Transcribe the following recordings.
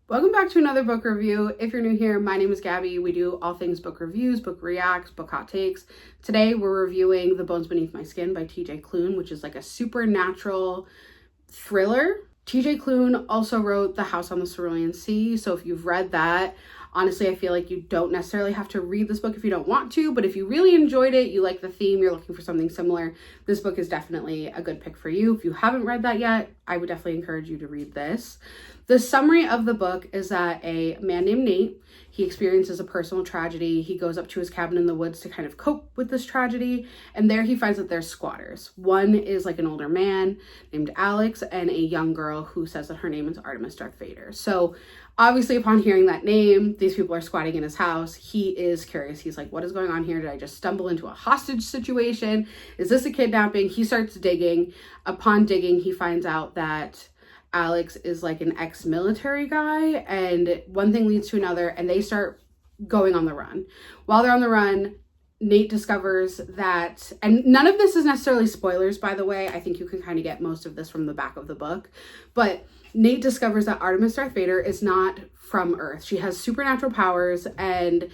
Welcome back to another book review. If you're new here, my name is Gabby. We do all things book reviews, book reacts, book hot takes. Today we're reviewing The Bones Beneath My Skin by TJ Klune, which is like a supernatural thriller. TJ Klune also wrote The House on the Cerulean Sea, so if you've read that, honestly, I feel like you don't necessarily have to read this book if you don't want to, but if you really enjoyed it, you like the theme, you're looking for something similar, this book is definitely a good pick for you. If you haven't read that yet, I would definitely encourage you to read this. The summary of the book is that a man named Nate, he experiences a personal tragedy. He goes up to his cabin in the woods to kind of cope with this tragedy, and there he finds that there's squatters. One is like an older man named Alex and a young girl who says that her name is Artemis Darth Vader. So obviously upon hearing that name, these people are squatting in his house. He is curious. He's like, what is going on here? Did I just stumble into a hostage situation? Is this a kidnapping? He starts digging. Upon digging, he finds out that Alex is like an ex-military guy, and one thing leads to another, and they start going on the run. While they're on the run, Nate discovers that, and none of this is necessarily spoilers, by the way. I think you can kind of get most of this from the back of the book, but Nate discovers that Artemis Darth Vader is not from Earth. She has supernatural powers, and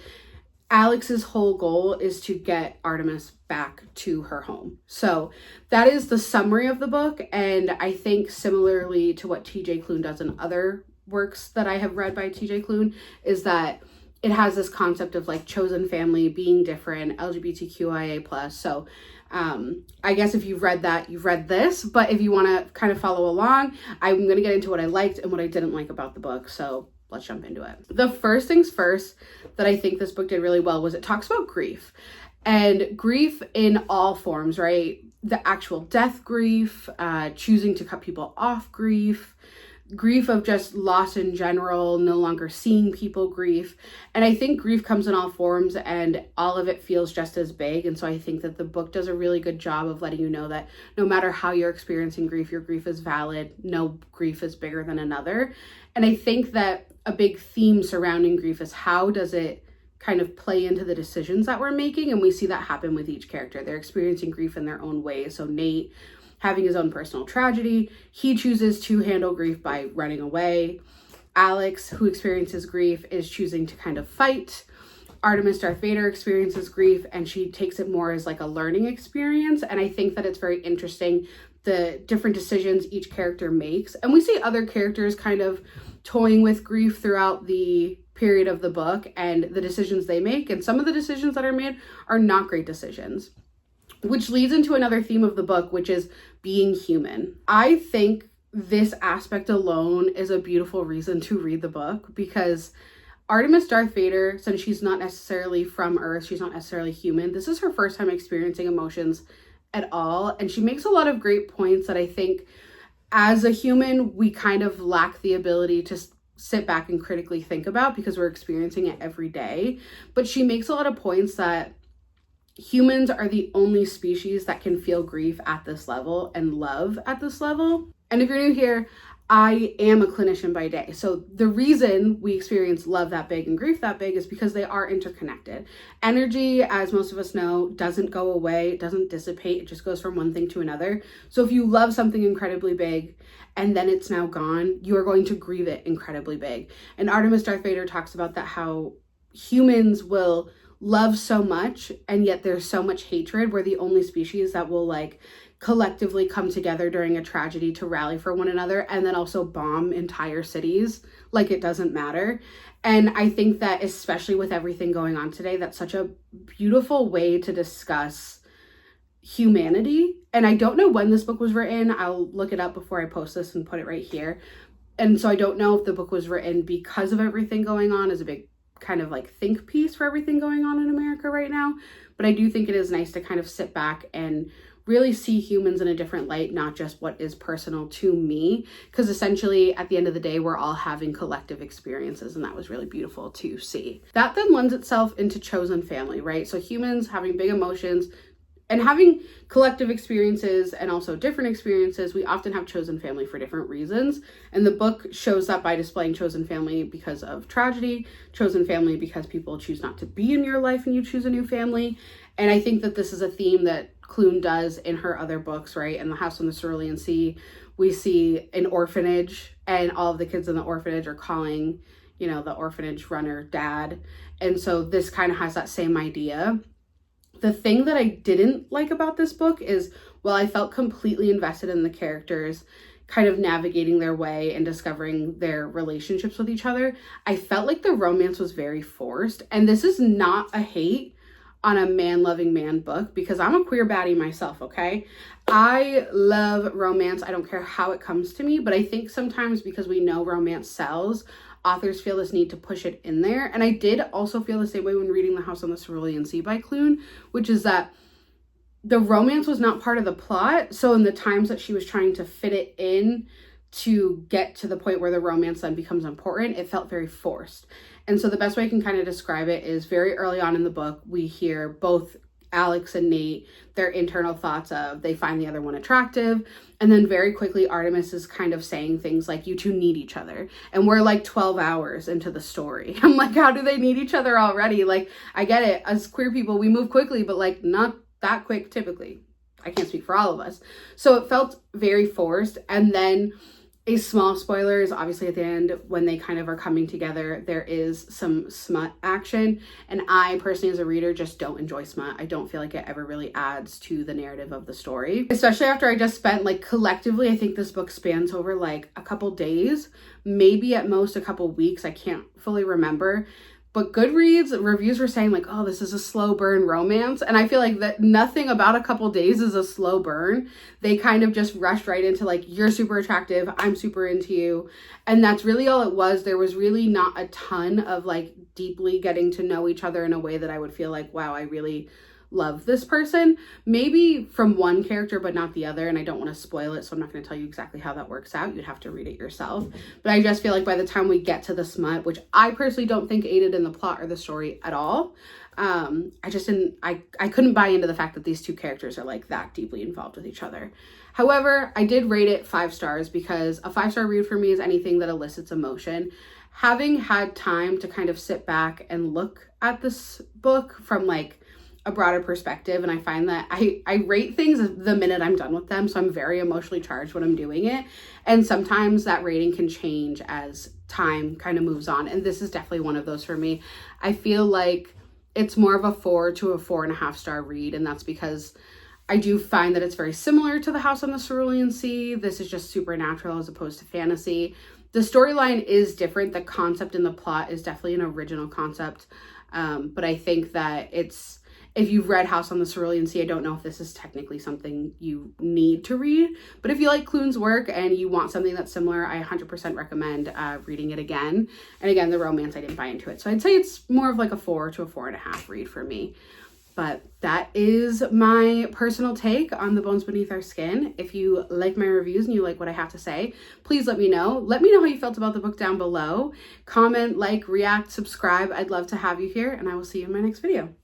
Alex's whole goal is to get Artemis back to her home. So that is the summary of the book. And I think similarly to what TJ Klune does in other works that I have read by TJ Klune, is that it has this concept of like chosen family, being different, LGBTQIA+. So I guess if you've read that, you've read this, but if you want to kind of follow along, I'm going to get into what I liked and what I didn't like about the book. So let's jump into it. The first things first that I think this book did really well was it talks about grief, and grief in all forms, right? The actual death grief, choosing to cut people off grief, grief of just loss in general, no longer seeing people grief. And I think grief comes in all forms and all of it feels just as big. And so I think that the book does a really good job of letting you know that no matter how you're experiencing grief, your grief is valid. No grief is bigger than another. And I think that a big theme surrounding grief is how does it kind of play into the decisions that we're making? And we see that happen with each character. They're experiencing grief in their own ways. So Nate, having his own personal tragedy, he chooses to handle grief by running away. Alex, who experiences grief, is choosing to kind of fight. Artemis Darth Vader experiences grief and she takes it more as like a learning experience. And I think that it's very interesting the different decisions each character makes. And we see other characters kind of toying with grief throughout the period of the book and the decisions they make. And some of the decisions that are made are not great decisions, which leads into another theme of the book, which is being human. I think this aspect alone is a beautiful reason to read the book, because Artemis Darth Vader, since she's not necessarily from Earth, she's not necessarily human, this is her first time experiencing emotions at all. And she makes a lot of great points that I think as a human, we kind of lack the ability to sit back and critically think about because we're experiencing it every day. But she makes a lot of points that humans are the only species that can feel grief at this level and love at this level. And if you're new here, I am a clinician by day. So the reason we experience love that big and grief that big is because they are interconnected. Energy, as most of us know, doesn't go away, it doesn't dissipate, it just goes from one thing to another. So if you love something incredibly big and then it's now gone, you are going to grieve it incredibly big. And Artemis Darth Vader talks about that, how humans will love so much and yet there's so much hatred. We're the only species that will like collectively come together during a tragedy to rally for one another and then also bomb entire cities like it doesn't matter. And I think that especially with everything going on today, that's such a beautiful way to discuss humanity. And I don't know when this book was written. I'll look it up before I post this and put it right here. And so I don't know if the book was written because of everything going on as a big kind of like think piece for everything going on in America right now. But I do think it is nice to kind of sit back and really see humans in a different light, not just what is personal to me, because essentially at the end of the day, we're all having collective experiences, and that was really beautiful to see. That then lends itself into chosen family, right? So humans having big emotions and having collective experiences and also different experiences, we often have chosen family for different reasons. And the book shows that by displaying chosen family because of tragedy, chosen family because people choose not to be in your life and you choose a new family. And I think that this is a theme that Klune does in her other books, right? And The House on the Cerulean Sea, we see an orphanage, and all of the kids in the orphanage are calling, you know, the orphanage runner dad. And so this kind of has that same idea. The thing that I didn't like about this book is, well, I felt completely invested in the characters kind of navigating their way and discovering their relationships with each other. I felt like the romance was very forced. And this is not a hate on a man-loving man book, because I'm a queer baddie myself, okay? I love romance. I don't care how it comes to me, but I think sometimes because we know romance sells, authors feel this need to push it in there. And I did also feel the same way when reading The House on the Cerulean Sea by Klune, which is that the romance was not part of the plot. So in the times that she was trying to fit it in to get to the point where the romance then becomes important, it felt very forced. And so the best way I can kind of describe it is very early on in the book, we hear both Alex and Nate, their internal thoughts of they find the other one attractive. And then very quickly, Artemis is kind of saying things like, you two need each other. And we're like 12 hours into the story. I'm like, how do they need each other already? Like, I get it. As queer people, we move quickly, but like not that quick typically. I can't speak for all of us. So it felt very forced. And then a small spoiler is obviously at the end when they kind of are coming together, there is some smut action. And I personally as a reader just don't enjoy smut. I don't feel like it ever really adds to the narrative of the story. Especially after I just spent like collectively, I think this book spans over like a couple days, maybe at most a couple weeks. I can't fully remember. But Goodreads reviews were saying like, oh, this is a slow burn romance. And I feel like that nothing about a couple days is a slow burn. They kind of just rushed right into like, you're super attractive, I'm super into you. And that's really all it was. There was really not a ton of like deeply getting to know each other in a way that I would feel like, wow, I really love this person. Maybe from one character, but not the other. And I don't want to spoil it, so I'm not going to tell you exactly how that works out. You'd have to read it yourself. But I just feel like by the time we get to the smut, which I personally don't think aided in the plot or the story at all, I couldn't buy into the fact that these two characters are like that deeply involved with each other. However, I did rate it 5 stars because a 5-star read for me is anything that elicits emotion. Having had time to kind of sit back and look at this book from like a broader perspective, and I find that I rate things the minute I'm done with them, so I'm very emotionally charged when I'm doing it, and sometimes that rating can change as time kind of moves on, and this is definitely one of those for me. I feel like it's more of a 4 to a 4.5 star read, and that's because I do find that it's very similar to The House on the Cerulean Sea. This is just supernatural as opposed to fantasy. The storyline is different. The concept and the plot is definitely an original concept, but I think that if you've read House on the Cerulean Sea, I don't know if this is technically something you need to read, but if you like Klune's work and you want something that's similar, I 100% recommend reading it again. And again, the romance, I didn't buy into it. So I'd say it's more of like a 4 to a 4.5 read for me. But that is my personal take on The Bones Beneath Our Skin. If you like my reviews and you like what I have to say, please let me know. Let me know how you felt about the book down below. Comment, like, react, subscribe. I'd love to have you here, and I will see you in my next video.